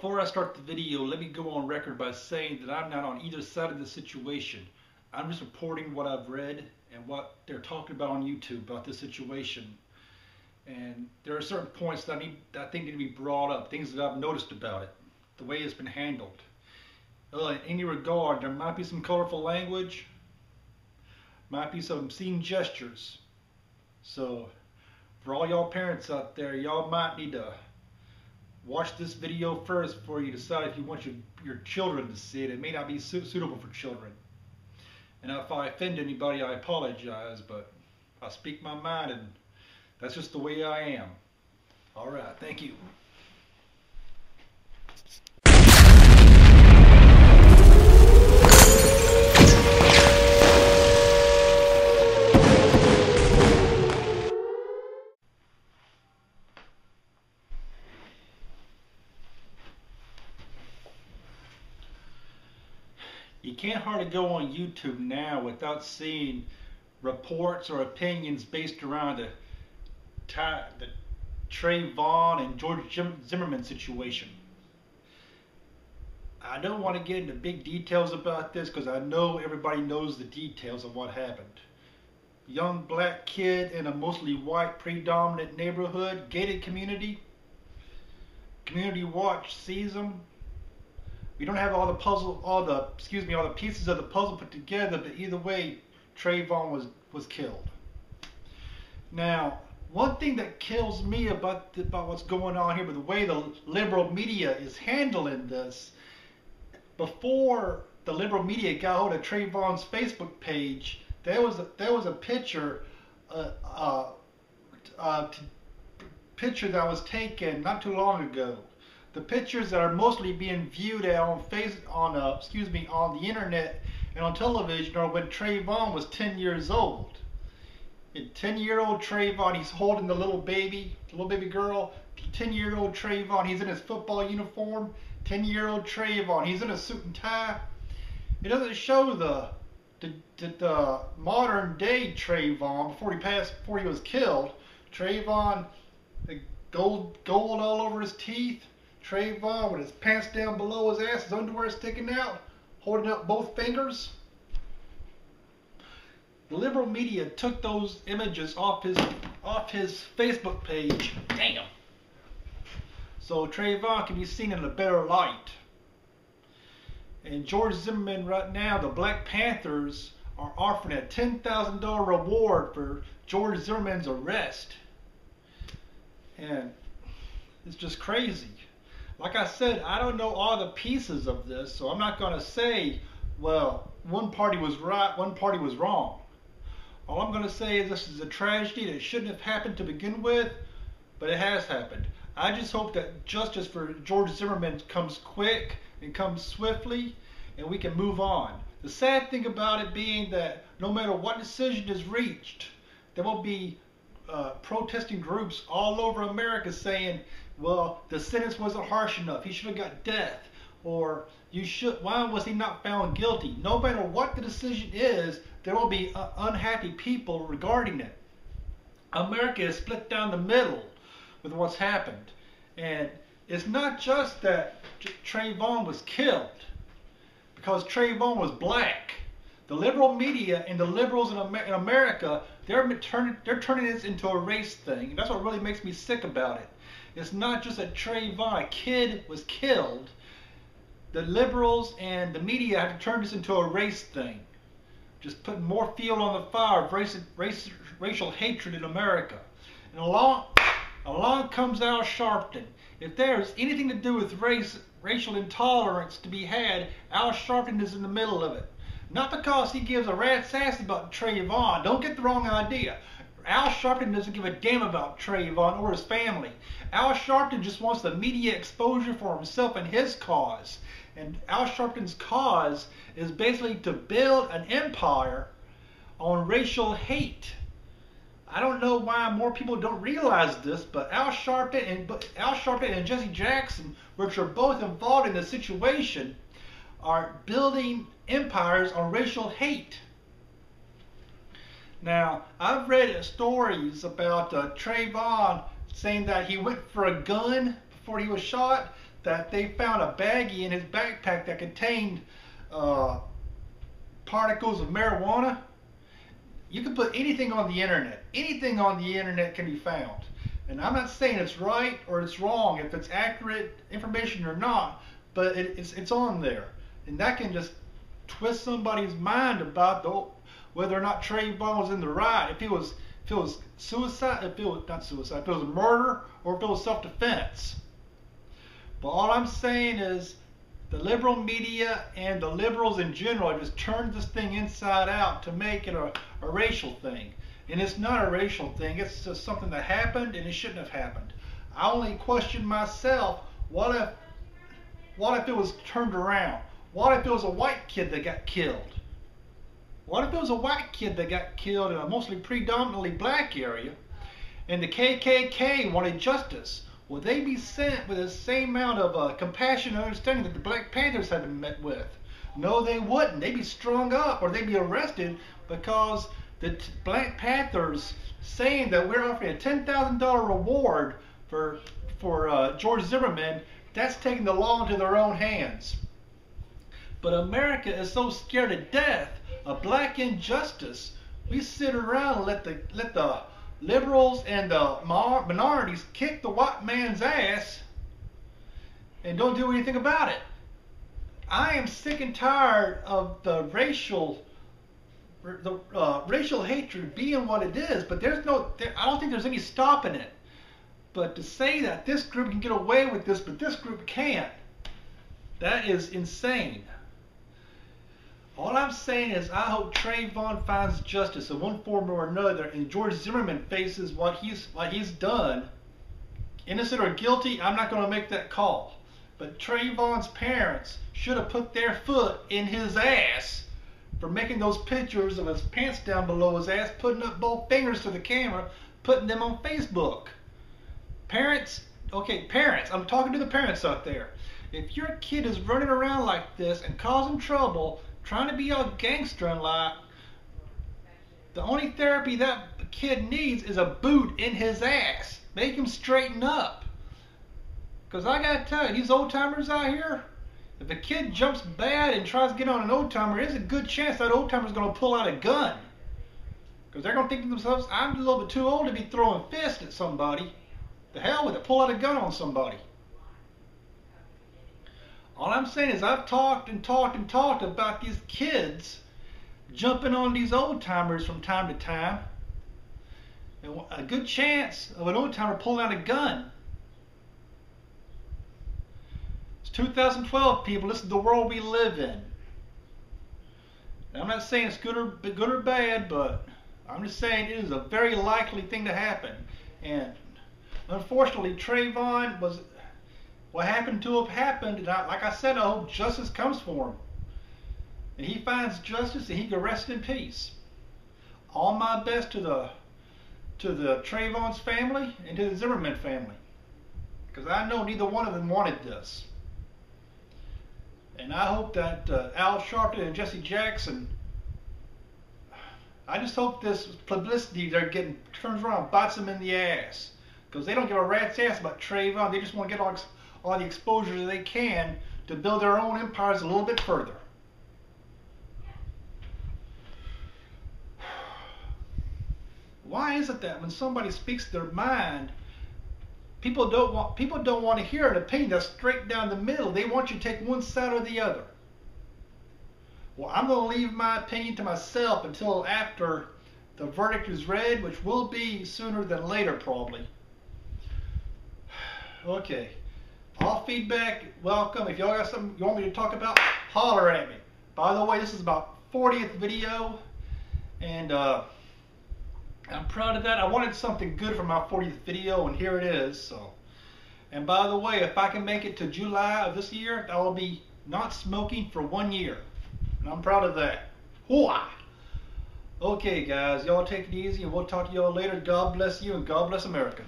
Before I start the video, let me go on record by saying that I'm not on either side of the situation. I'm just reporting what I've read and what they're talking about on YouTube about this situation. And there are certain points that I think need to be brought up, things that I've noticed about it, the way it's been handled. In any regard, there might be some colorful language, might be some obscene gestures. So, for all y'all parents out there, y'all might need to watch this video first before you decide if you want your children to see it. It may not be suitable for children. And if I offend anybody, I apologize, but I speak my mind, and that's just the way I am. All right, thank you. You can't hardly go on YouTube now without seeing reports or opinions based around the Trayvon and George Zimmerman situation. I don't want to get into big details about this because I know everybody knows the details of what happened. Young black kid in a mostly white predominant neighborhood, gated community. Community watch sees him. We don't have all the pieces of the puzzle put together, but either way, Trayvon was killed. Now, one thing that kills me about what's going on here, but the way the liberal media is handling this, before the liberal media got hold of Trayvon's Facebook page, there was a picture, picture that was taken not too long ago. The pictures that are mostly being viewed on the internet and on television are when Trayvon was 10 years old. And 10-year-old Trayvon, he's holding the little baby girl. 10-year-old Trayvon, he's in his football uniform. 10-year-old Trayvon, he's in a suit and tie. It doesn't show the modern day Trayvon before he was killed. Trayvon, the gold all over his teeth. Trayvon with his pants down below his ass, his underwear sticking out, holding up both fingers. The liberal media took those images off his Facebook page. Damn. So Trayvon can be seen in a better light. And George Zimmerman right now, the Black Panthers are offering a $10,000 reward for George Zimmerman's arrest. And it's just crazy. Like I said, I don't know all the pieces of this, so I'm not going to say, well, one party was right, one party was wrong. All I'm going to say is this is a tragedy that shouldn't have happened to begin with, but it has happened. I just hope that justice for George Zimmerman comes quick and comes swiftly, and we can move on. The sad thing about it being that no matter what decision is reached, there will be protesting groups all over America saying, well, the sentence wasn't harsh enough, he should have got death, or why was he not found guilty? No matter what the decision is, there will be unhappy people regarding it. America is split down the middle with what's happened. And it's not just that Trayvon was killed because Trayvon was black. The liberal media and the liberals in America, they're turning this into a race thing. And that's what really makes me sick about it. It's not just that Trayvon, a kid, was killed. The liberals and the media have to turn this into a race thing. Just putting more fuel on the fire of racial hatred in America. And along comes Al Sharpton. If there's anything to do with racial intolerance to be had, Al Sharpton is in the middle of it. Not because he gives a rat's ass about Trayvon. Don't get the wrong idea. Al Sharpton doesn't give a damn about Trayvon or his family. Al Sharpton just wants the media exposure for himself and his cause. And Al Sharpton's cause is basically to build an empire on racial hate. I don't know why more people don't realize this, but Al Sharpton and Jesse Jackson, which are both involved in the situation, are building empires on racial hate. Now, I've read stories about Trayvon saying that he went for a gun before he was shot. that they found a baggie in his backpack that contained particles of marijuana. You can put anything on the internet. Anything on the internet can be found. And I'm not saying it's right or it's wrong, if it's accurate information or not, but it's on there. And that can just twist somebody's mind about whether or not Trayvon was in the right. If it was suicide, if it was not suicide, if it was a murder, or if it was self-defense. But all I'm saying is the liberal media and the liberals in general have just turned this thing inside out to make it a racial thing. And it's not a racial thing, it's just something that happened and it shouldn't have happened. I only question myself, what if it was turned around? What if it was a white kid that got killed? What if it was a white kid that got killed in a mostly predominantly black area and the KKK wanted justice? Would they be sent with the same amount of compassion and understanding that the Black Panthers have been met with? No, they wouldn't. They'd be strung up or they'd be arrested because the Black Panthers saying that we're offering a $10,000 reward for George Zimmerman, that's taking the law into their own hands. But America is so scared to death of black injustice, we sit around and let the liberals and the minorities kick the white man's ass and don't do anything about it. I am sick and tired of the racial hatred being what it is, but I don't think there's any stopping it. But to say that this group can get away with this, but this group can't, that is insane. All I'm saying is I hope Trayvon finds justice in one form or another, and George Zimmerman faces what he's done. Innocent or guilty, I'm not going to make that call. But Trayvon's parents should have put their foot in his ass for making those pictures of his pants down below his ass, putting up both fingers to the camera, putting them on Facebook. Parents, okay, parents, I'm talking to the parents out there. If your kid is running around like this and causing trouble, trying to be all gangster and like, the only therapy that kid needs is a boot in his ass. Make him straighten up. Because I gotta tell you, these old timers out here, if a kid jumps bad and tries to get on an old timer, there's a good chance that old timer's gonna pull out a gun. Because they're gonna think to themselves, I'm a little bit too old to be throwing fists at somebody. The hell with it, pull out a gun on somebody. All I'm saying is I've talked and talked and talked about these kids jumping on these old timers from time to time. And a good chance of an old timer pulling out a gun. It's 2012, people. This is the world we live in. Now, I'm not saying it's good or bad, but I'm just saying it is a very likely thing to happen. And unfortunately, Trayvon was... What happened to him happened, and like I said, I hope justice comes for him. And he finds justice and he can rest in peace. All my best to the Trayvon's family and to the Zimmerman family. Because I know neither one of them wanted this. And I hope that Al Sharpton and Jesse Jackson, I just hope this publicity they're getting turns around and bites them in the ass. Because they don't give a rat's ass about Trayvon. They just want to get all the exposure that they can to build their own empires a little bit further. Why is it that when somebody speaks their mind, people don't want to hear an opinion that's straight down the middle? They want you to take one side or the other. Well, I'm going to leave my opinion to myself until after the verdict is read, which will be sooner than later probably. Okay. All feedback welcome. If y'all got something you want me to talk about, holler at me. By the way, this is about 40th video, and I'm proud of that. I wanted something good for my 40th video, and here it is. So, and by the way, if I can make it to July of this year, I will be not smoking for 1 year, and I'm proud of that. Hooah! Okay, guys, y'all take it easy, and we'll talk to y'all later. God bless you, and God bless America.